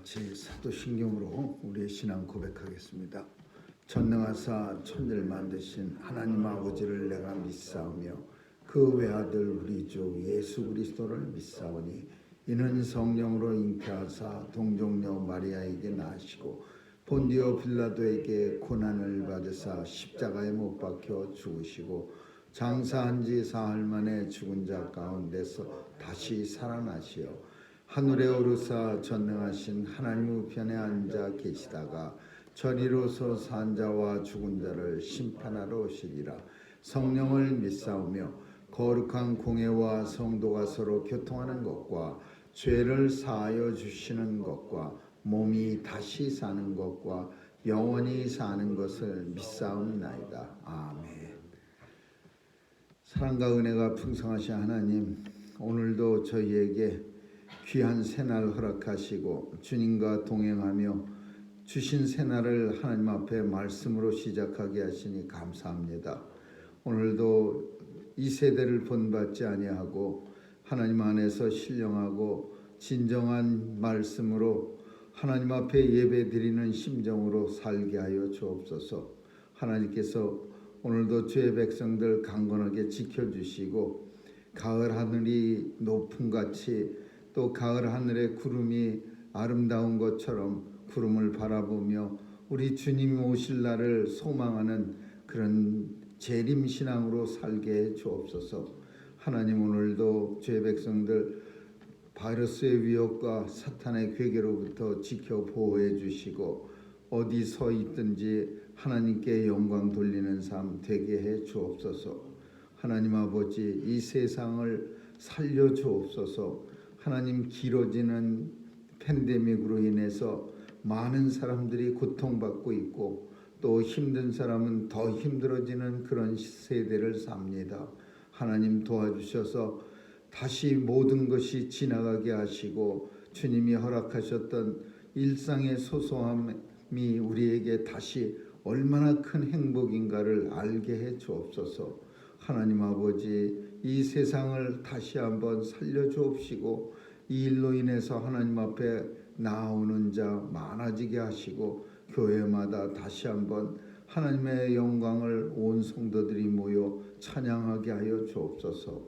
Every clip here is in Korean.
같이 사도신경으로 우리의 신앙 고백하겠습니다. 전능하사 천지를 만드신 하나님 아버지를 내가 믿사오며 그 외아들 우리 주 예수 그리스도를 믿사오니 이는 성령으로 잉태하사 동정녀 마리아에게 나시고 본디오 빌라도에게 고난을 받으사 십자가에 못 박혀 죽으시고 장사한 지 사흘 만에 죽은 자 가운데서 다시 살아나시어 하늘에 오르사 전능하신 하나님 우편에 앉아 계시다가 저리로서 산 자와 죽은 자를 심판하러 오시리라. 성령을 믿사오며 거룩한 공회와 성도가 서로 교통하는 것과 죄를 사하여 주시는 것과 몸이 다시 사는 것과 영원히 사는 것을 믿사옵나이다. 아멘. 사랑과 은혜가 풍성하신 하나님, 오늘도 저희에게 귀한 새날 허락하시고 주님과 동행하며 주신 새날을 하나님 앞에 말씀으로 시작하게 하시니 감사합니다. 오늘도 이 세대를 본받지 아니하고 하나님 안에서 신령하고 진정한 말씀으로 하나님 앞에 예배드리는 심정으로 살게 하여 주옵소서. 하나님께서 오늘도 주의 백성들 강건하게 지켜주시고 가을 하늘이 높음같이 또 가을 하늘의 구름이 아름다운 것처럼 구름을 바라보며 우리 주님이 오실 날을 소망하는 그런 재림신앙으로 살게 해 주옵소서. 하나님, 오늘도 주의 백성들 바이러스의 위협과 사탄의 괴계로부터 지켜 보호해 주시고 어디 서 있든지 하나님께 영광 돌리는 삶 되게 해 주옵소서. 하나님 아버지, 이 세상을 살려 주옵소서. 하나님, 길어지는 팬데믹으로 인해서 많은 사람들이 고통받고 있고 또 힘든 사람은 더 힘들어지는 그런 세대를 삽니다. 하나님 도와주셔서 다시 모든 것이 지나가게 하시고 주님이 허락하셨던 일상의 소소함이 우리에게 다시 얼마나 큰 행복인가를 알게 해 주옵소서. 하나님 아버지, 이 세상을 다시 한번 살려 주옵시고 이 일로 인해서 하나님 앞에 나오는 자 많아지게 하시고 교회마다 다시 한번 하나님의 영광을 온 성도들이 모여 찬양하게 하여 주옵소서.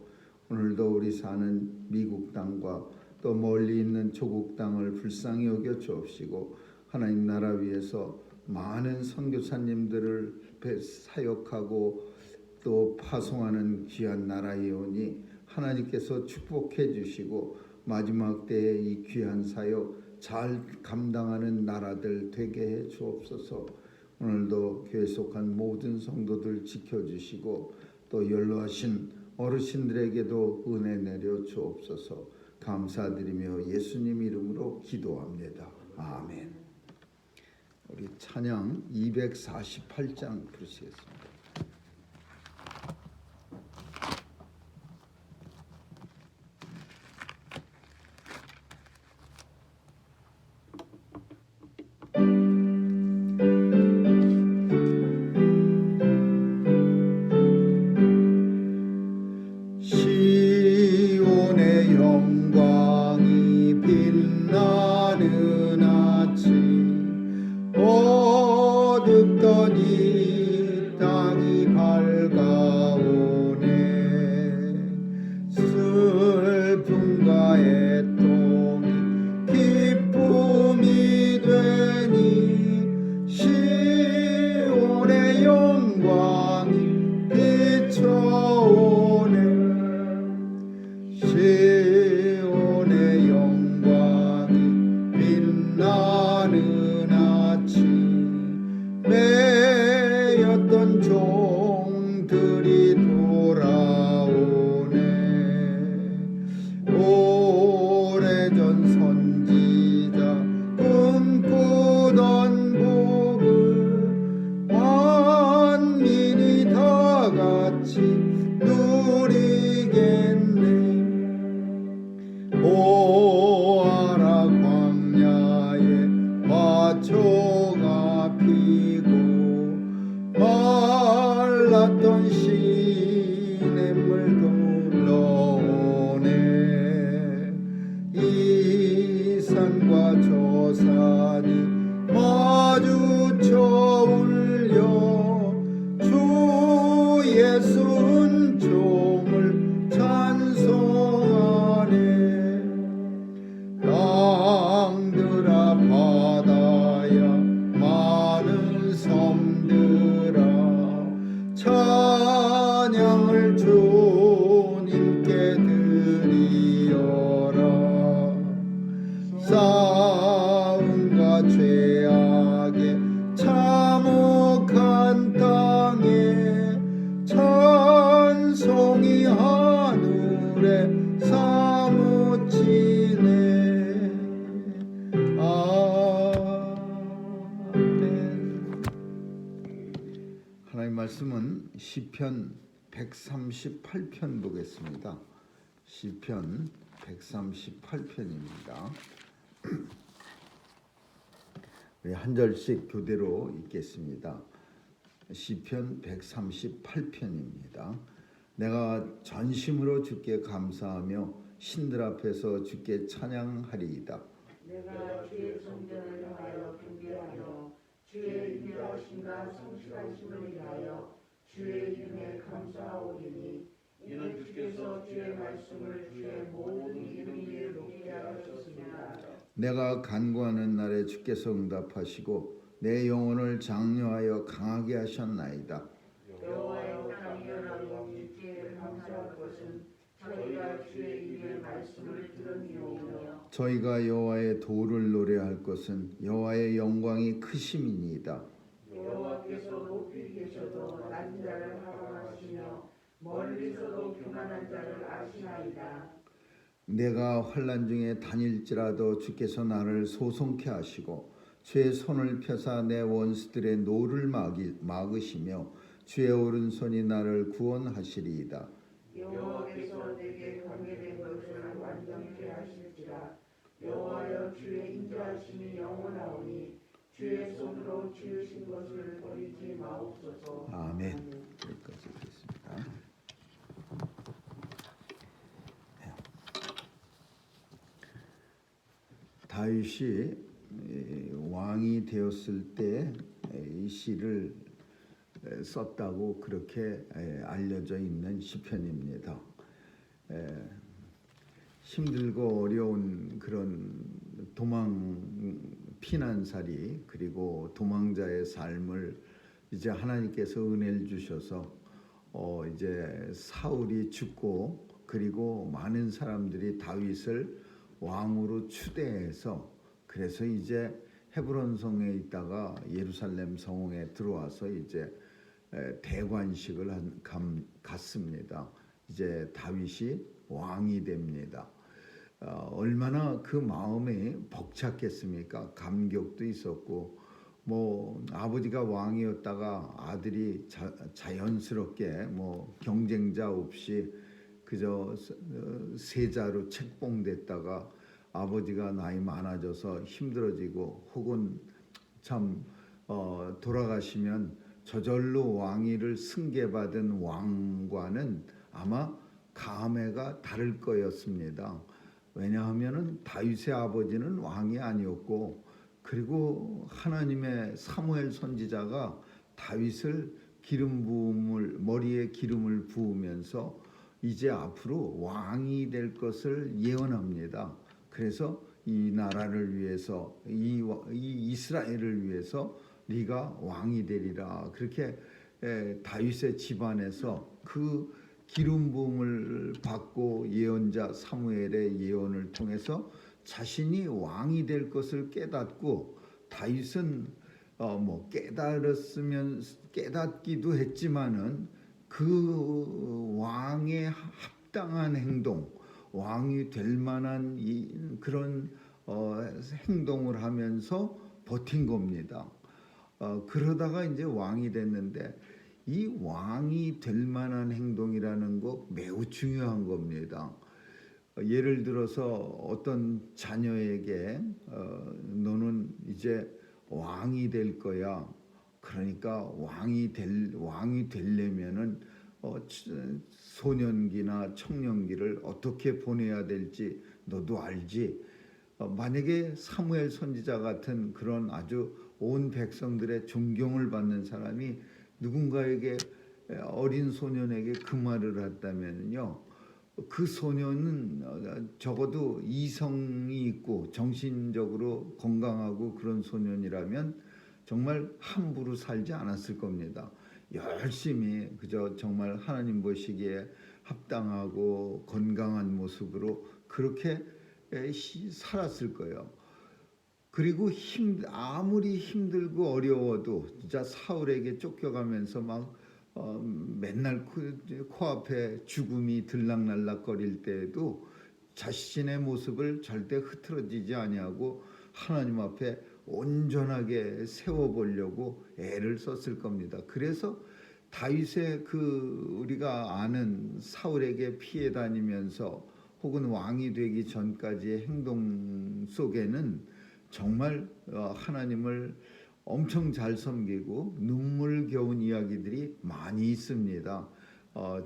오늘도 우리 사는 미국 땅과 또 멀리 있는 조국 땅을 불쌍히 여겨 주옵시고 하나님 나라 위에서 많은 선교사님들을 사역하고 또 파송하는 귀한 나라이오니 하나님께서 축복해 주시고 마지막 때에 이 귀한 사역 잘 감당하는 나라들 되게 해 주옵소서. 오늘도 교회 속한 모든 성도들 지켜주시고 또 연로하신 어르신들에게도 은혜 내려 주옵소서. 감사드리며 예수님 이름으로 기도합니다. 아멘. 우리 찬양 248장 부르시겠습니다. 시온의 영광이 빛나는 아침 어둡던 이 땅이 밝아오네. 슬픔과 애통이 기쁨이 되니 시온의 영광이 비춰오네. 시온의 영광이 빛나는 싸움과 죄악에 참혹한 땅에 찬송이 하늘에 사무치네. 아멘. 하나님 말씀은 시편 138편 보겠습니다. 시편 138편입니다. 한 절씩 교대로 읽겠습니다. 시편 138편입니다. 내가 전심으로 주께 감사하며 신들 앞에서 주께 찬양하리이다. 내가 주의 성전을 향하여 경배하며 주의 위대하심과 성실하심을 위하여 주의 이름에 감사하오리니 이는 주께서 주의 말씀을 주의 모든 이름 위에 높게 하셨습니다. 내가 간구하는 날에 주께서 응답하시고 내 영혼을 장려하여 강하게 하셨나이다. 여호와여 강렬하고 주께 감사할 것은 저희가 주의 입의 말씀을 들음이오며 저희가 여호와의 도를 노래할 것은 여호와의 영광이 크심이니이다. 여호와께서 높이 계셔도 낮은 자를 하강하시며 멀리서도 교만한 자를 아시나이다. 내가 환난 중에 다닐지라도 주께서 나를 소송케 하시고 주의 손을 펴사 내 원수들의 노를 막으시며 주의 오른손이 나를 구원하시리이다. 여호와께서 내게 관계된 것을 완전케 하실지라. 여호와여 주의 인자하심이 영원하오니 주의 손으로 지으신 것을 버리지 마옵소서. 아멘. 여기까지 읽겠습니다. 다윗이 왕이 되었을 때 이 시를 썼다고 그렇게 알려져 있는 시편입니다. 힘들고 어려운 그런 피난살이 그리고 도망자의 삶을 이제 하나님께서 은혜를 주셔서 이제 사울이 죽고 그리고 많은 사람들이 다윗을 왕으로 추대해서 그래서 이제 헤브론 성에 있다가 예루살렘 성에 들어와서 이제 대관식을 갔습니다. 이제 다윗이 왕이 됩니다. 얼마나 그 마음이 벅찼겠습니까? 감격도 있었고 뭐 아버지가 왕이었다가 아들이 자연스럽게 뭐 경쟁자 없이 그저 세자로 책봉됐다가 아버지가 나이 많아져서 힘들어지고 혹은 참 돌아가시면 저절로 왕위를 승계받은 왕과는 아마 감회가 다를 거였습니다. 왜냐하면은 다윗의 아버지는 왕이 아니었고 그리고 하나님의 사무엘 선지자가 다윗을 머리에 기름을 부으면서 이제 앞으로 왕이 될 것을 예언합니다. 그래서 이 나라를 위해서 이 이스라엘을 위해서 네가 왕이 되리라. 그렇게 다윗의 집안에서 그 기름 부음을 받고 예언자 사무엘의 예언을 통해서 자신이 왕이 될 것을 깨닫고 다윗은 뭐 깨닫기도 했지만은 그 왕에 합당한 행동, 왕이 될 만한 그런 행동을 하면서 버틴 겁니다. 그러다가 이제 왕이 됐는데 이 왕이 될 만한 행동이라는 거 매우 중요한 겁니다. 예를 들어서 어떤 자녀에게 너는 이제 왕이 될 거야. 그러니까 왕이 되려면은 소년기나 청년기를 어떻게 보내야 될지 너도 알지. 만약에 사무엘 선지자 같은 그런 아주 온 백성들의 존경을 받는 사람이 누군가에게 어린 소년에게 그 말을 했다면요, 그 소년은 적어도 이성이 있고 정신적으로 건강하고 그런 소년이라면 정말 함부로 살지 않았을 겁니다. 열심히 그저 정말 하나님 보시기에 합당하고 건강한 모습으로 그렇게 살았을 거예요. 그리고 아무리 힘들고 어려워도 진짜 사울에게 쫓겨가면서 막 맨날 코앞에 죽음이 들락날락거릴 때에도 자신의 모습을 절대 흐트러지지 아니하고 하나님 앞에 온전하게 세워보려고 애를 썼을 겁니다. 그래서 다윗의 우리가 아는 사울에게 피해 다니면서 혹은 왕이 되기 전까지의 행동 속에는 정말 하나님을 엄청 잘 섬기고 눈물겨운 이야기들이 많이 있습니다.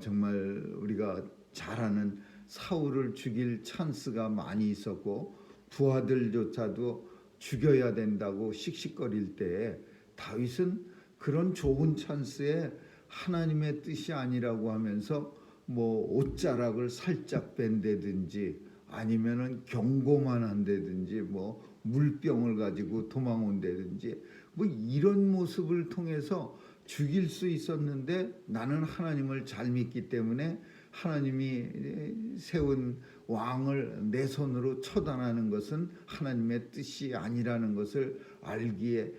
정말 우리가 잘 아는 사울을 죽일 찬스가 많이 있었고 부하들조차도 죽여야 된다고 씩씩거릴 때에 다윗은 그런 좋은 찬스에 하나님의 뜻이 아니라고 하면서 뭐 옷자락을 살짝 뺀다든지 아니면은 경고만 한다든지 뭐 물병을 가지고 도망온다든지 뭐 이런 모습을 통해서 죽일 수 있었는데 나는 하나님을 잘 믿기 때문에 하나님이 세운 왕을 내 손으로 처단하는 것은 하나님의 뜻이 아니라는 것을 알기에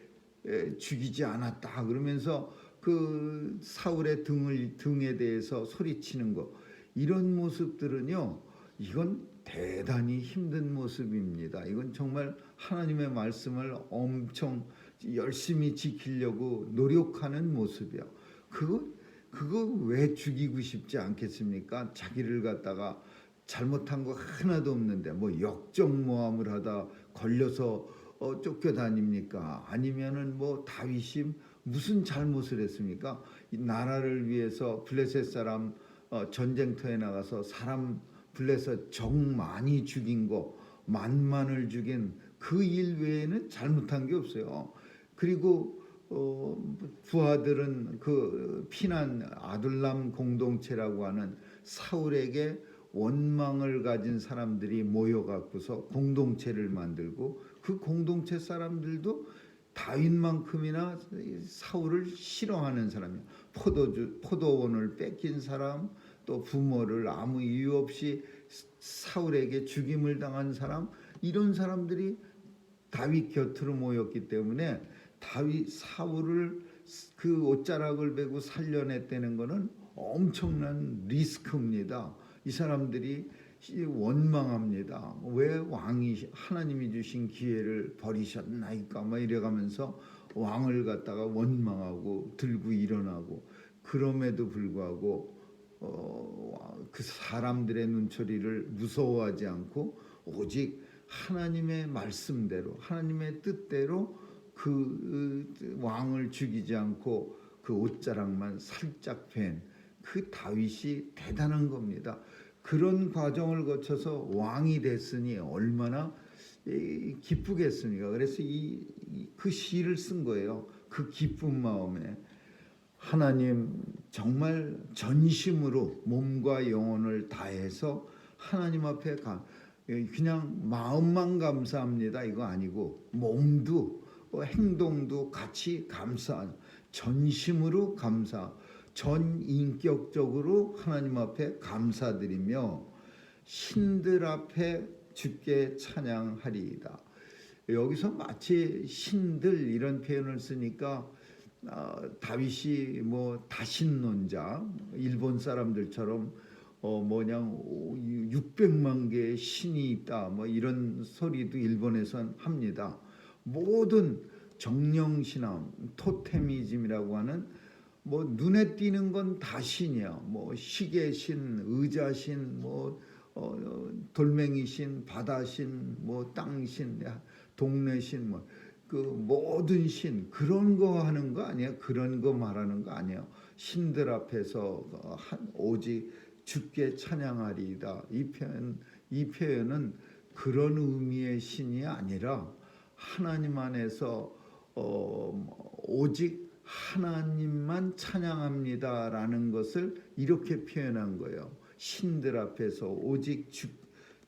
죽이지 않았다 그러면서 그 사울의 등에 대해서 소리치는 거 이런 모습들은요 이건 대단히 힘든 모습입니다. 이건 정말 하나님의 말씀을 엄청 열심히 지키려고 노력하는 모습이야. 그거 왜 죽이고 싶지 않겠습니까? 자기를 갖다가 잘못한 거 하나도 없는데 뭐 역정모함을 하다 걸려서 쫓겨다닙니까? 아니면은 뭐 다윗이 무슨 잘못을 했습니까? 이 나라를 위해서 블레셋 사람 전쟁터에 나가서 사람 블레셋 정 많이 죽인 거 만만을 죽인 그 일 외에는 잘못한 게 없어요. 그리고 부하들은 그 피난 아둘람 공동체라고 하는 사울에게 원망을 가진 사람들이 모여갖고서 공동체를 만들고 그 공동체 사람들도 다윗만큼이나 사울을 싫어하는 사람이에요. 포도원을 뺏긴 사람, 또 부모를 아무 이유 없이 사울에게 죽임을 당한 사람, 이런 사람들이 다윗 곁으로 모였기 때문에 사울을 그 옷자락을 베고 살려냈다는 것은 엄청난 리스크입니다. 이 사람들이 원망합니다. 왜 왕이 하나님이 주신 기회를 버리셨나이까 막 이래가면서 왕을 갖다가 원망하고 들고 일어나고 그럼에도 불구하고 그 사람들의 눈초리를 무서워하지 않고 오직 하나님의 말씀대로 하나님의 뜻대로 그 왕을 죽이지 않고 그 옷자락만 살짝 팬 그 다윗이 대단한 겁니다. 그런 과정을 거쳐서 왕이 됐으니 얼마나 기쁘겠습니까? 그래서 그 시를 쓴 거예요. 그 기쁜 마음에 하나님 정말 전심으로 몸과 영혼을 다해서 하나님 앞에 그냥 마음만 감사합니다 이거 아니고 몸도 행동도 같이 전심으로 감사 전인격적으로 하나님 앞에 감사드리며 신들 앞에 주께 찬양하리이다. 여기서 마치 신들 이런 표현을 쓰니까 다윗이 뭐 다신론자 일본 사람들처럼 뭐냥 600만 개의 신이 있다 뭐 이런 소리도 일본에선 합니다. 모든 정령신앙 토테미즘이라고 하는 뭐 눈에 띄는 건 다 신이야. 뭐 시계신, 의자신, 뭐 돌멩이신, 바다신, 뭐 땅신, 동네신, 뭐 그 모든 신 그런 거 하는 거 아니야? 그런 거 말하는 거 아니야? 신들 앞에서 오직 주께 찬양하리이다. 이 표현은 그런 의미의 신이 아니라 하나님 안에서 오직 하나님만 찬양합니다라는 것을 이렇게 표현한 거예요. 신들 앞에서 오직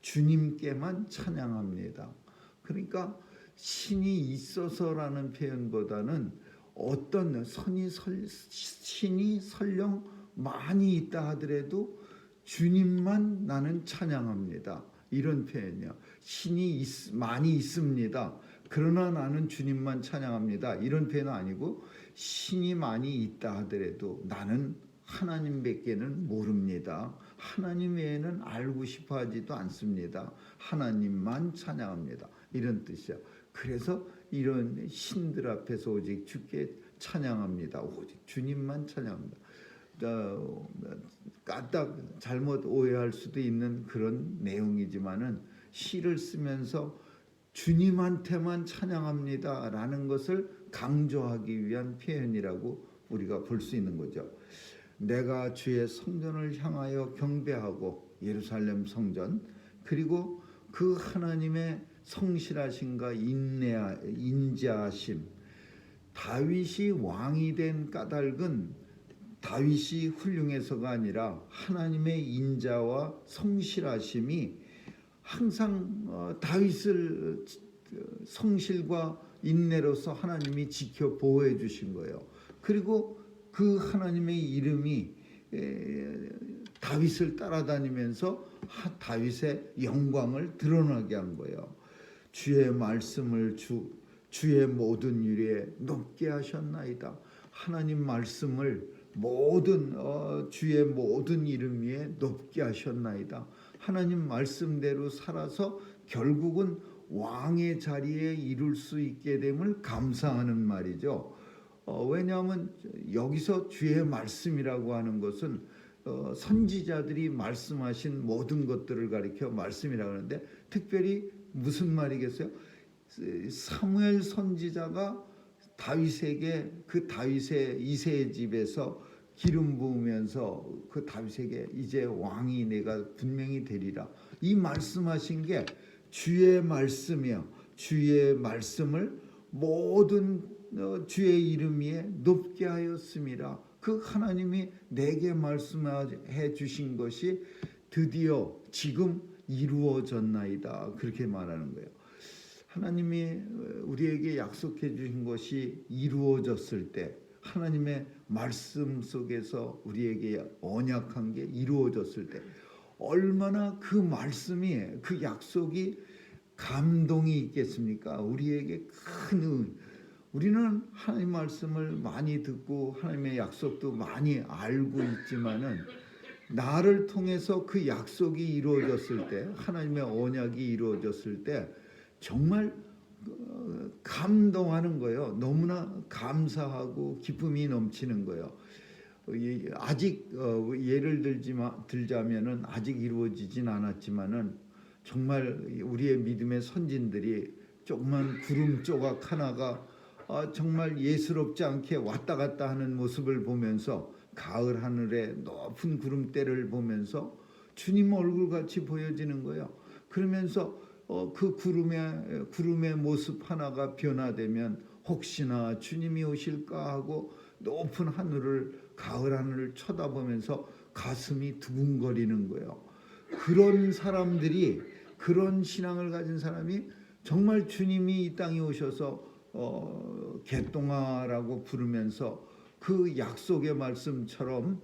주님께만 찬양합니다. 그러니까 신이 있어서라는 표현보다는 어떤 신이 설령 많이 있다 하더라도 주님만 나는 찬양합니다. 이런 표현이요. 신이 많이 있습니다. 그러나 나는 주님만 찬양합니다. 이런 표현은 아니고 신이 많이 있다 하더라도 나는 하나님밖에는 모릅니다. 하나님 외에는 알고 싶어 하지도 않습니다. 하나님만 찬양합니다. 이런 뜻이야. 그래서 이런 신들 앞에서 오직 주께 찬양합니다. 오직 주님만 찬양합니다. 까딱 잘못 오해할 수도 있는 그런 내용이지만은 시를 쓰면서 주님한테만 찬양합니다 라는 것을 강조하기 위한 표현이라고 우리가 볼 수 있는 거죠. 내가 주의 성전을 향하여 경배하고 예루살렘 성전 그리고 그 하나님의 성실하심과 인자하심 다윗이 왕이 된 까닭은 다윗이 훌륭해서가 아니라 하나님의 인자와 성실하심이 항상 다윗을 성실과 인내로서 하나님이 지켜 보호해 주신 거예요. 그리고 그 하나님의 이름이 다윗을 따라다니면서 다윗의 영광을 드러나게 한 거예요. 주의 말씀을 주의 모든 일에 높게 하셨나이다. 하나님 말씀을 주의 모든 이름 위에 높게 하셨나이다. 하나님 말씀대로 살아서 결국은 왕의 자리에 이룰 수 있게 됨을 감사하는 말이죠. 왜냐하면 여기서 주의 말씀이라고 하는 것은 선지자들이 말씀하신 모든 것들을 가리켜 말씀이라고 하는데 특별히 무슨 말이겠어요? 사무엘 선지자가 다윗에게 그 다윗의 이새의 집에서 기름 부으면서 그 다윗에게 이제 왕이 내가 분명히 되리라 이 말씀하신 게 주의 말씀이요. 주의 말씀을 모든 주의 이름 위에 높게 하였음이라. 그 하나님이 내게 말씀해 주신 것이 드디어 지금 이루어졌나이다. 그렇게 말하는 거예요. 하나님이 우리에게 약속해 주신 것이 이루어졌을 때 하나님의 말씀 속에서 우리에게 언약한 게 이루어졌을 때 얼마나 그 말씀이 그 약속이 감동이 있겠습니까? 우리에게 큰 우리는 하나님 말씀을 많이 듣고 하나님의 약속도 많이 알고 있지만은 나를 통해서 그 약속이 이루어졌을 때 하나님의 언약이 이루어졌을 때 정말 감동하는 거예요. 너무나 감사하고 기쁨이 넘치는 거예요. 아직 예를 들자면은 아직 이루어지진 않았지만은 정말 우리의 믿음의 선진들이 조그만 구름 조각 하나가 정말 예스럽지 않게 왔다 갔다 하는 모습을 보면서 가을 하늘에 높은 구름대를 보면서 주님 얼굴같이 보여지는 거예요. 그러면서 그 구름의 모습 하나가 변화되면 혹시나 주님이 오실까 하고 높은 하늘을 가을 하늘을 쳐다보면서 가슴이 두근거리는 거예요. 그런 사람들이 그런 신앙을 가진 사람이 정말 주님이 이 땅에 오셔서 개똥아라고 부르면서 그 약속의 말씀처럼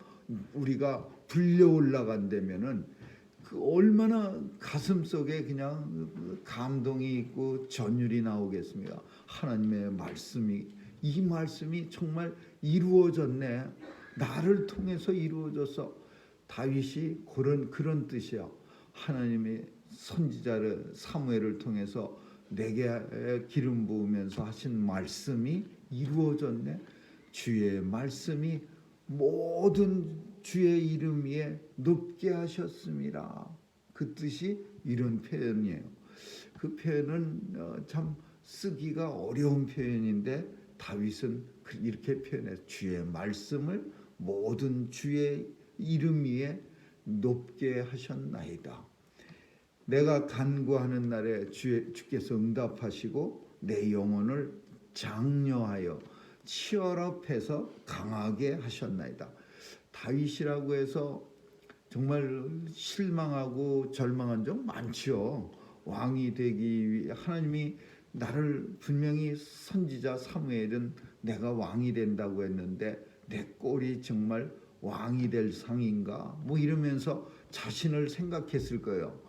우리가 불려 올라간다면은 그 얼마나 가슴 속에 그냥 감동이 있고 전율이 나오겠습니까? 하나님의 말씀이 이 말씀이 정말 이루어졌네. 나를 통해서 이루어져서 다윗이 그런 뜻이야. 하나님의 선지자를 사무엘을 통해서 내게 기름 부으면서 하신 말씀이 이루어졌네. 주의 말씀이 모든 주의 이름 위에 높게 하셨습니다. 그 뜻이 이런 표현이에요. 그 표현은 참 쓰기가 어려운 표현인데 다윗은 이렇게 표현해서 주의 말씀을 모든 주의 이름 위에 높게 하셨나이다. 내가 간구하는 날에 주께서 응답하시고 내 영혼을 장려하여 치열업해서 강하게 하셨나이다. 다윗이라고 해서 정말 실망하고 절망한 적 많지요. 왕이 되기 위해 하나님이 나를 분명히 선지자 사무엘은 내가 왕이 된다고 했는데 내 꼴이 정말 왕이 될 상인가 뭐 이러면서 자신을 생각했을 거예요.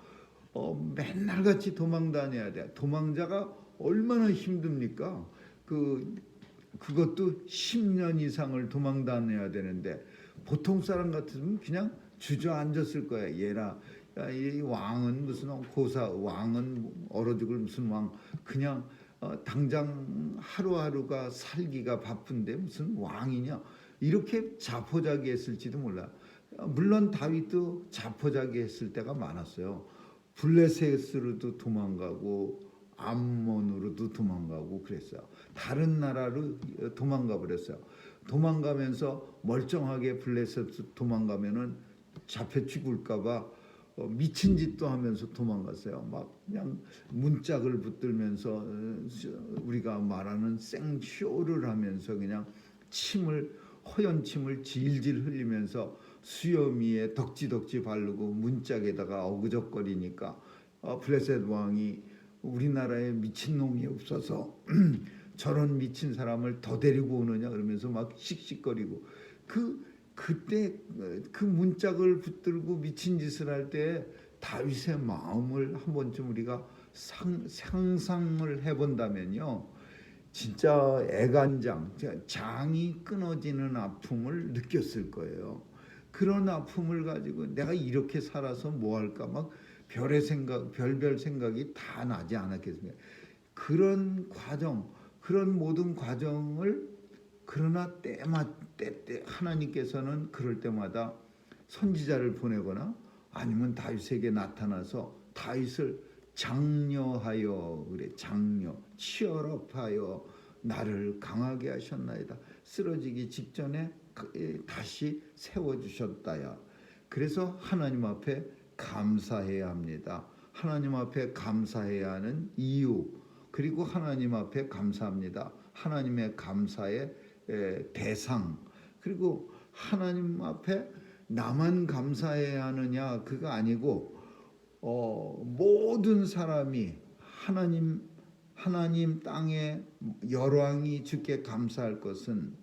맨날 같이 도망 다녀야 돼. 도망자가 얼마나 힘듭니까? 그것도 10년 이상을 도망 다녀야 되는데 보통 사람 같으면 그냥 주저앉았을 거야. 얘라, 야, 이 왕은 무슨 왕은 얼어 죽을 무슨 왕, 그냥 당장 하루하루가 살기가 바쁜데 무슨 왕이냐, 이렇게 자포자기했을지도 몰라. 물론 다윗도 자포자기했을 때가 많았어요. 블레셋으로도 도망가고 암몬으로도 도망가고 그랬어요. 다른 나라로 도망가 버렸어요. 도망가면서 멀쩡하게 블레셋 도망가면은 잡혀 죽을까봐 미친 짓도 하면서 도망갔어요. 막 그냥 문짝을 붙들면서 우리가 말하는 생쇼를 하면서 그냥 허연 침을 질질 흘리면서 수염 위에 덕지덕지 바르고 문짝에다가 어그적거리니까 블레셋 왕이 우리나라에 미친놈이 없어서 저런 미친 사람을 더 데리고 오느냐 그러면서 막 씩씩거리고, 그때 그 문짝을 붙들고 미친 짓을 할 때 다윗의 마음을 한 번쯤 우리가 상상을 해본다면요, 진짜 애간장, 장이 끊어지는 아픔을 느꼈을 거예요. 그런 아픔을 가지고 내가 이렇게 살아서 뭐 할까, 막 별별 생각이 다 나지 않았겠습니까? 그런 과정, 그런 모든 과정을, 그러나 때 하나님께서는 그럴 때마다 선지자를 보내거나 아니면 다윗에게 나타나서 다윗을 장려하여, 그래, 치열업하여 나를 강하게 하셨나이다. 쓰러지기 직전에 다시 세워주셨다야. 그래서 하나님 앞에 감사해야 합니다. 하나님 앞에 감사해야 하는 이유, 그리고 하나님 앞에 감사합니다. 하나님의 감사의 대상, 그리고 하나님 앞에 나만 감사해야 하느냐, 그거 아니고 모든 사람이 하나님 땅의 열왕이 주께 감사할 것은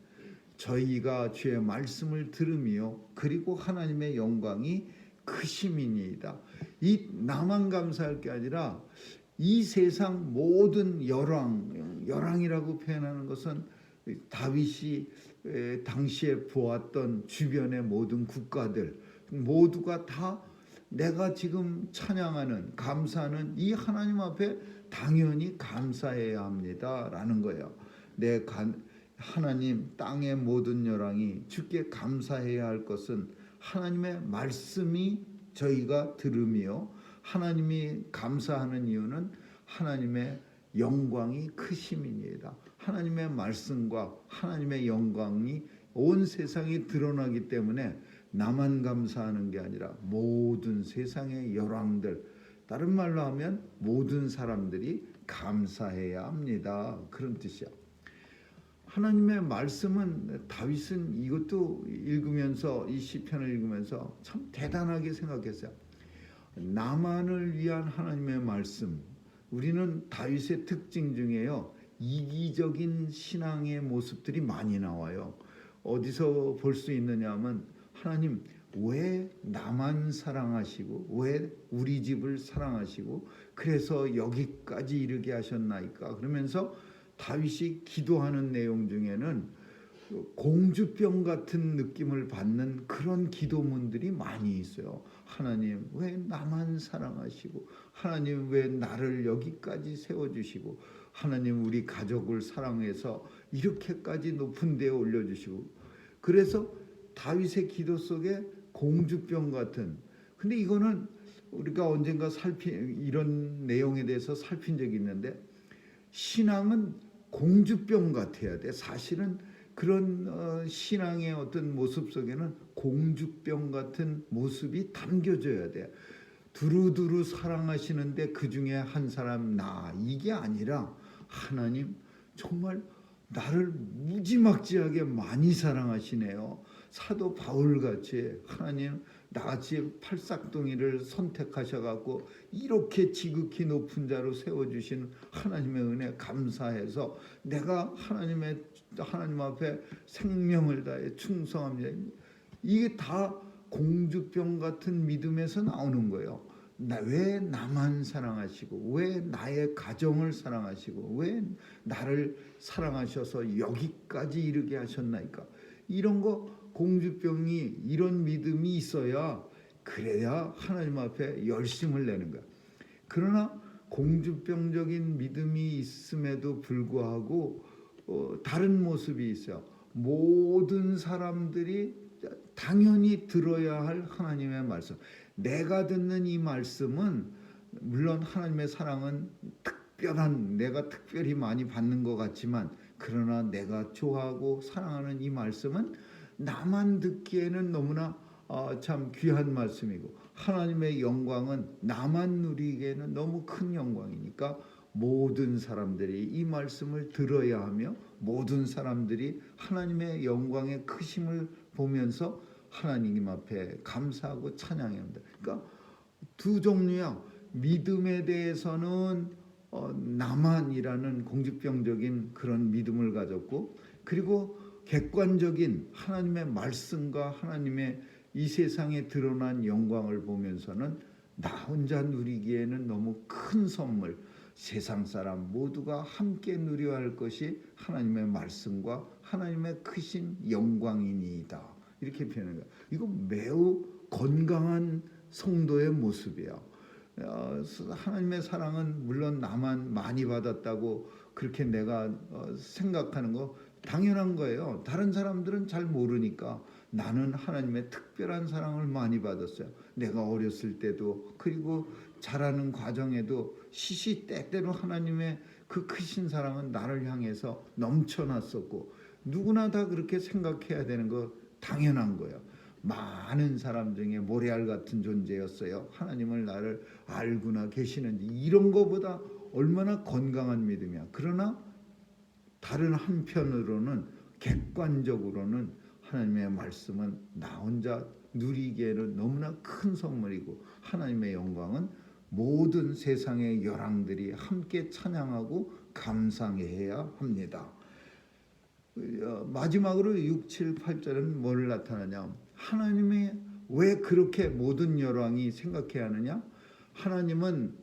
저희가 주의 말씀을 들으며 그리고 하나님의 영광이 크심이니이다. 이 나만 감사할 게 아니라 이 세상 모든 열왕이라고 표현하는 것은 다윗이 당시에 보았던 주변의 모든 국가들 모두가 다 내가 지금 찬양하는, 감사하는 이 하나님 앞에 당연히 감사해야 합니다라는 거예요. 하나님 땅의 모든 열왕이 주께 감사해야 할 것은 하나님의 말씀이 저희가 들으며, 하나님이 감사하는 이유는 하나님의 영광이 크심이니이다. 하나님의 말씀과 하나님의 영광이 온 세상에 드러나기 때문에 나만 감사하는 게 아니라 모든 세상의 열왕들, 다른 말로 하면 모든 사람들이 감사해야 합니다. 그런 뜻이야. 하나님의 말씀은, 다윗은 이것도 읽으면서, 이 시편을 읽으면서 참 대단하게 생각했어요. 나만을 위한 하나님의 말씀. 우리는 다윗의 특징 중에요, 이기적인 신앙의 모습들이 많이 나와요. 어디서 볼 수 있느냐 하면, 하나님 왜 나만 사랑하시고 왜 우리 집을 사랑하시고 그래서 여기까지 이르게 하셨나이까. 그러면서 다윗이 기도하는 내용 중에는 공주병 같은 느낌을 받는 그런 기도문들이 많이 있어요. 하나님 왜 나만 사랑하시고, 하나님 왜 나를 여기까지 세워주시고, 하나님 우리 가족을 사랑해서 이렇게까지 높은 데에 올려주시고. 그래서 다윗의 기도 속에 공주병 같은, 근데 이거는 우리가 언젠가 이런 내용에 대해서 살핀 적이 있는데, 신앙은 공주병 같아야 돼. 사실은 그런 신앙의 어떤 모습 속에는 공주병 같은 모습이 담겨져야 돼. 두루두루 사랑하시는데 그 중에 한 사람 이게 아니라, 하나님 정말 나를 무지막지하게 많이 사랑하시네요. 사도 바울같이 하나님 나같이 팔싹둥이를 선택하셔갖고 이렇게 지극히 높은 자로 세워주신 하나님의 은혜 감사해서 내가 하나님 앞에 생명을 다해 충성합니다. 이게 다 공주병 같은 믿음에서 나오는 거예요. 왜 나만 사랑하시고 왜 나의 가정을 사랑하시고 왜 나를 사랑하셔서 여기까지 이르게 하셨나이까? 이런 거 공주병이 이런 믿음이 있어야 그래야 하나님 앞에 열심을 내는 거야. 그러나 공주병적인 믿음이 있음에도 불구하고 다른 모습이 있어요. 모든 사람들이 당연히 들어야 할 하나님의 말씀. 내가 듣는 이 말씀은 물론 하나님의 사랑은 특별한, 내가 특별히 많이 받는 것 같지만, 그러나 내가 좋아하고 사랑하는 이 말씀은 나만 듣기에는 너무나 참 귀한 말씀이고, 하나님의 영광은 나만 누리기에는 너무 큰 영광이니까 모든 사람들이 이 말씀을 들어야 하며 모든 사람들이 하나님의 영광의 크심을 보면서 하나님 앞에 감사하고 찬양해야 합니다. 그러니까 두 종류야. 믿음에 대해서는 나만이라는 공주병적인 그런 믿음을 가졌고, 그리고 객관적인 하나님의 말씀과 하나님의 이 세상에 드러난 영광을 보면서는 나 혼자 누리기에는 너무 큰 선물, 세상 사람 모두가 함께 누려야 할 것이 하나님의 말씀과 하나님의 크신 영광이니이다. 이렇게 표현해요. 이거 매우 건강한 성도의 모습이야. 하나님의 사랑은 물론 나만 많이 받았다고 그렇게 내가 생각하는 거 당연한 거예요. 다른 사람들은 잘 모르니까 나는 하나님의 특별한 사랑을 많이 받았어요. 내가 어렸을 때도, 그리고 자라는 과정에도 시시때때로 하나님의 그 크신 사랑은 나를 향해서 넘쳐났었고, 누구나 다 그렇게 생각해야 되는 거 당연한 거예요. 많은 사람 중에 모래알 같은 존재였어요. 하나님을 나를 알구나 계시는지, 이런 거보다 얼마나 건강한 믿음이야. 그러나 다른 한편으로는 객관적으로는 하나님의 말씀은 나 혼자 누리기에는 너무나 큰 선물이고, 하나님의 영광은 모든 세상의 열왕들이 함께 찬양하고 감상해야 합니다. 마지막으로 6, 7, 8절은 뭘 나타나냐? 하나님이 왜 그렇게 모든 열왕이 생각해야 하느냐? 하나님은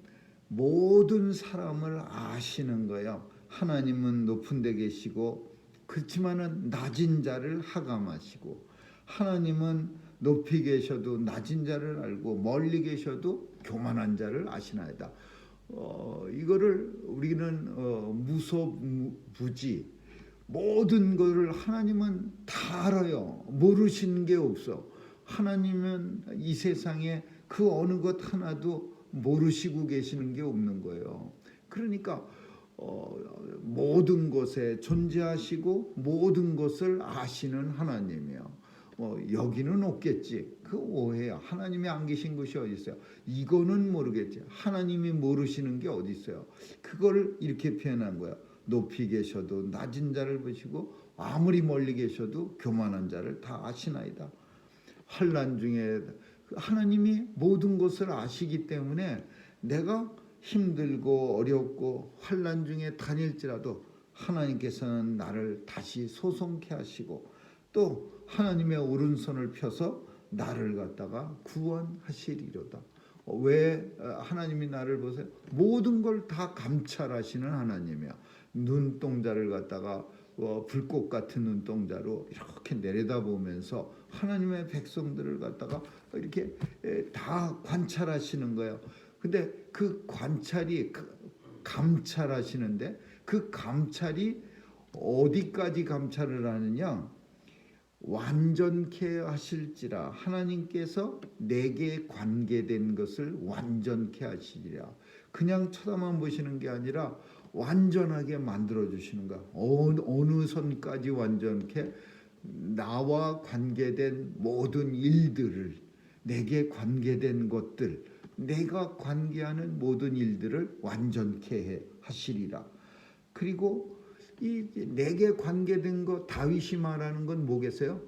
모든 사람을 아시는 거예요. 하나님은 높은 데 계시고 그렇지만은 낮은 자를 하감하시고, 하나님은 높이 계셔도 낮은 자를 알고 멀리 계셔도 교만한 자를 아시나이다. 이거를 우리는 무소부지, 모든 것을 하나님은 다 알아요. 모르시는 게 없어. 하나님은 이 세상에 그 어느 것 하나도 모르시고 계시는 게 없는 거예요. 그러니까 모든 것에 존재하시고 모든 것을 아시는 하나님이에요. 여기는 없겠지. 그 오해야. 하나님이 안 계신 것이 어디 있어요? 이거는 모르겠지. 하나님이 모르시는 게 어디 있어요? 그걸 이렇게 표현한 거야. 높이 계셔도 낮은 자를 보시고 아무리 멀리 계셔도 교만한 자를 다 아시나이다. 환난 중에 하나님이 모든 것을 아시기 때문에 내가 힘들고 어렵고 환난 중에 다닐지라도 하나님께서는 나를 다시 소송케 하시고, 또 하나님의 오른손을 펴서 나를 갖다가 구원하시리로다. 왜 하나님이 나를 보세요? 모든 걸 다 감찰하시는 하나님이야. 눈동자를 갖다가 불꽃 같은 눈동자로 이렇게 내려다보면서 하나님의 백성들을 갖다가 이렇게 다 관찰하시는 거예요. 근데 그 관찰이 감찰하시는데, 그 감찰이 어디까지 감찰을 하느냐? 완전케 하실지라, 하나님께서 내게 관계된 것을 완전케 하시리라. 그냥 쳐다만 보시는 게 아니라 완전하게 만들어 주시는 거야. 어느 선까지 완전케? 나와 관계된 모든 일들을, 내게 관계된 것들, 내가 관계하는 모든 일들을 완전케 하시리라. 그리고 이 내게 관계된 것, 다윗이 말하는 건 뭐겠어요?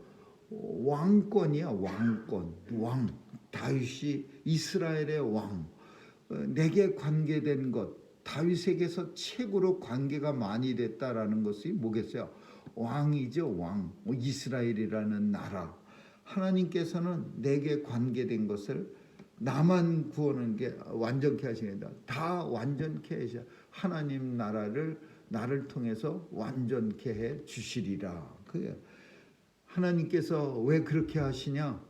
왕권이야. 왕. 다윗이 이스라엘의 왕. 내게 관계된 것, 다윗에게서 최고로 관계가 많이 됐다라는 것이 뭐겠어요? 왕이죠. 왕. 이스라엘이라는 나라. 하나님께서는 내게 관계된 것을 나만 구하는 게 완전케 하시겠다. 다 완전케 하셔. 하나님 나라를 나를 통해서 완전케 해 주시리라. 그게 하나님께서 왜 그렇게 하시냐?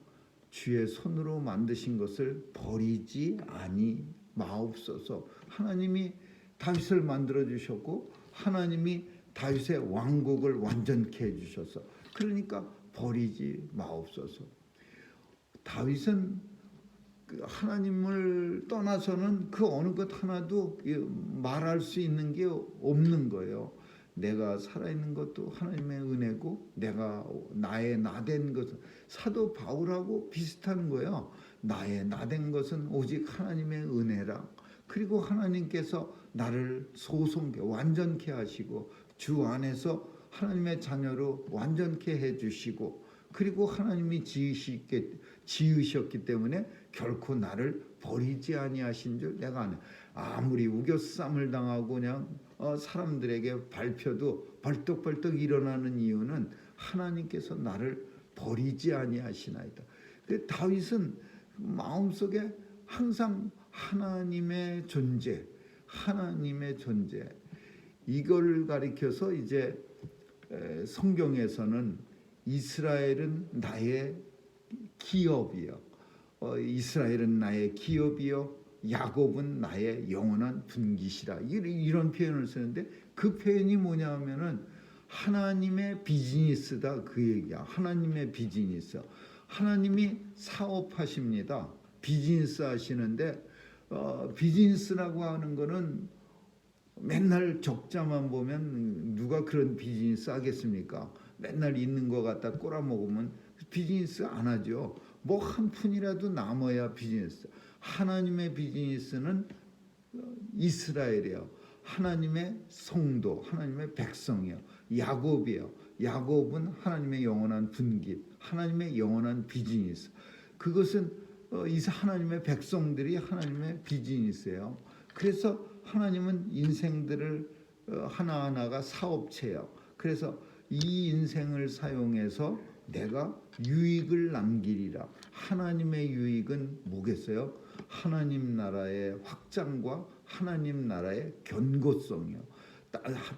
주의 손으로 만드신 것을 버리지 아니 마옵소서. 하나님이 다윗을 만들어 주셨고 하나님이 다윗의 왕국을 완전케 해 주셔서 그러니까 버리지 마옵소서. 다윗은 하나님을 떠나서는 그 어느 것 하나도 말할 수 있는 게 없는 거예요. 내가 살아있는 것도 하나님의 은혜고 내가 나의 나된 것은 사도 바울하고 비슷한 거예요. 나의 나된 것은 오직 하나님의 은혜라. 그리고 하나님께서 나를 소송케 완전케 하시고 주 안에서 하나님의 자녀로 완전케 해주시고 그리고 하나님이 지으셨기 때문에 결코 나를 버리지 아니하신 줄 내가 아네. 아무리 우겨쌈을 당하고 그냥 사람들에게 밟혀도 벌떡벌떡 일어나는 이유는 하나님께서 나를 버리지 아니하시나이다. 다윗은 마음속에 항상 하나님의 존재 이걸 가리켜서 이제 성경에서는 이스라엘은 나의 기업이요. 이스라엘은 나의 기업이요. 야곱은 나의 영원한 분깃이라. 이런 표현을 쓰는데 그 표현이 뭐냐 하면은 하나님의 비즈니스다 그 얘기야. 하나님의 비즈니스. 하나님이 사업하십니다. 비즈니스 하시는데 비즈니스라고 하는 거는 맨날 적자만 보면 누가 그런 비즈니스 하겠습니까? 맨날 있는 거 갖다 꼬라먹으면 비즈니스 안 하죠. 뭐 한 푼이라도 남아야 비즈니스. 하나님의 비즈니스는 이스라엘이에요. 하나님의 성도, 하나님의 백성이요. 야곱이요. 야곱은 하나님의 영원한 분깃, 하나님의 영원한 비즈니스. 그것은 이 하나님의 백성들이 하나님의 비즈니스예요. 그래서 하나님은 인생들을 하나하나가 사업체예요. 그래서 이 인생을 사용해서 내가 유익을 남기리라. 하나님의 유익은 뭐겠어요? 하나님 나라의 확장과 하나님 나라의 견고성이요.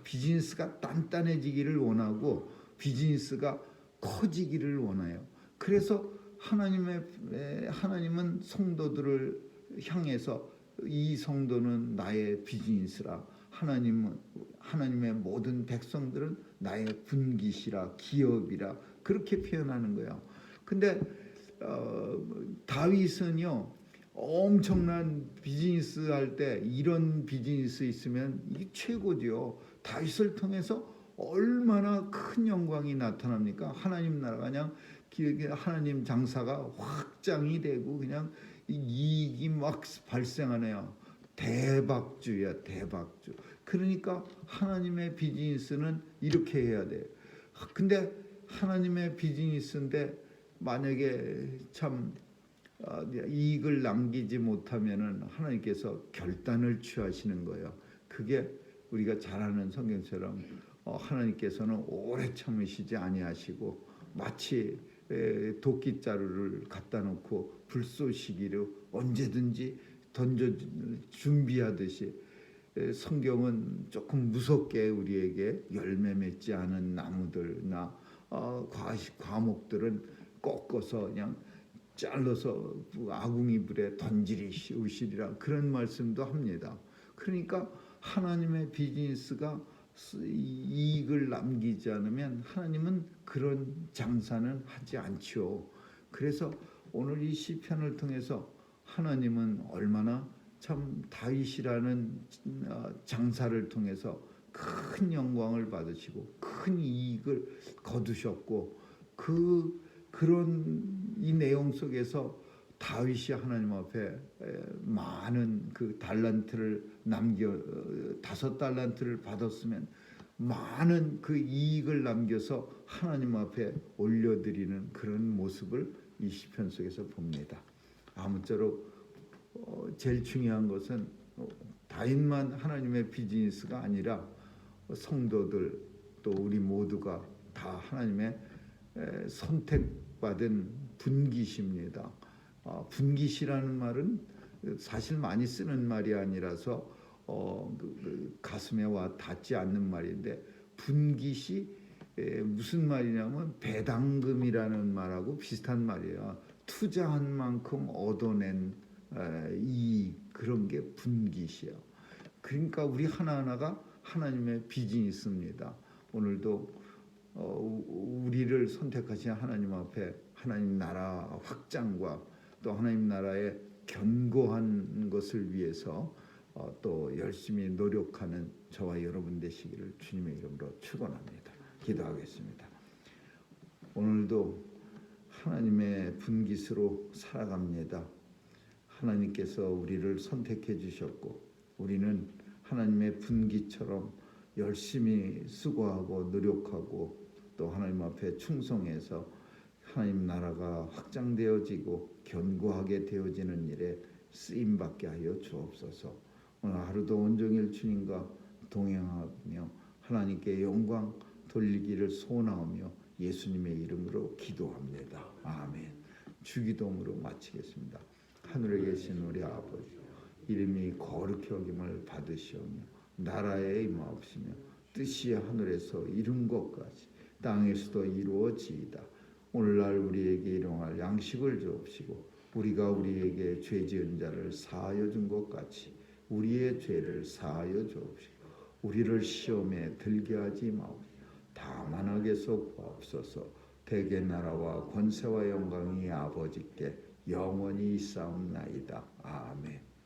비즈니스가 단단해지기를 원하고 비즈니스가 커지기를 원해요. 그래서 하나님은 성도들을 향해서 이 성도는 나의 비즈니스라. 하나님의 모든 백성들은 나의 분깃이라, 기업이라 그렇게 표현하는 거예요. 근데 다윗은요 엄청난 비즈니스 할 때 이런 비즈니스 있으면 이게 최고죠. 다윗을 통해서 얼마나 큰 영광이 나타납니까? 하나님 나라가 그냥 하나님 장사가 확장이 되고 그냥 이익이 막 발생하네요. 대박주야, 대박주. 그러니까 하나님의 비즈니스는 이렇게 해야 돼요. 근데 하나님의 비즈니스인데 만약에 참 이익을 남기지 못하면은 하나님께서 결단을 취하시는 거예요. 그게 우리가 잘 아는 성경처럼 하나님께서는 오래 참으시지 아니하시고 마치 도끼자루를 갖다 놓고 불 쏘시기로 언제든지 던져 준비하듯이 성경은 조금 무섭게 우리에게 열매 맺지 않은 나무들나 과목들은 꺾어서 그냥 잘라서 아궁이 불에 던지시리라 그런 말씀도 합니다. 그러니까 하나님의 비즈니스가 이익을 남기지 않으면 하나님은 그런 장사는 하지 않죠. 그래서 오늘 이 시편을 통해서 하나님은 얼마나 참 다윗이라는 장사를 통해서 큰 영광을 받으시고 큰 이익을 거두셨고 그런 이 내용 속에서 다윗이 하나님 앞에 많은 그 달란트를 5달란트를 받았으면 많은 그 이익을 남겨서 하나님 앞에 올려드리는 그런 모습을 이 시편 속에서 봅니다. 아무쪼록 제일 중요한 것은 다윗만 하나님의 비즈니스가 아니라 성도들 또 우리 모두가 다 하나님의 선택받은 분깃입니다. 분깃이라는 말은 사실 많이 쓰는 말이 아니라서 가슴에 와 닿지 않는 말인데, 분깃이 무슨 말이냐면 배당금이라는 말하고 비슷한 말이에요. 투자한 만큼 얻어낸 이익, 그런 게 분깃이에요. 그러니까 우리 하나하나가 하나님의 비즈니스입니다. 오늘도 우리를 선택하신 하나님 앞에 하나님 나라 확장과 또 하나님 나라의 견고한 것을 위해서 또 열심히 노력하는 저와 여러분 되시기를 주님의 이름으로 축원합니다. 기도하겠습니다. 오늘도 하나님의 분깃으로 살아갑니다. 하나님께서 우리를 선택해 주셨고 우리는 하나님의 분깃처럼 열심히 수고하고 노력하고 또 하나님 앞에 충성해서 하나님 나라가 확장되어지고 견고하게 되어지는 일에 쓰임받게 하여 주옵소서. 오늘 하루도 온종일 주님과 동행하며 하나님께 영광 돌리기를 소원하며 예수님의 이름으로 기도합니다. 아멘. 주기도문으로 마치겠습니다. 하늘에 계신 우리 아버지, 이름이 거룩히 여김을 받으시오며 나라에 임하옵시며 뜻이 하늘에서 이룬 것 같이 땅에서도 이루어지이다. 오늘날 우리에게 일용할 양식을 주옵시고 우리가 우리에게 죄 지은 자를 사하여 준 것 같이 우리의 죄를 사하여 주옵시고 우리를 시험에 들게 하지 마옵시고 다만 악에서 구하옵소서. 대개 나라와 권세와 영광이 아버지께 영원히 있사옵나이다. 아멘.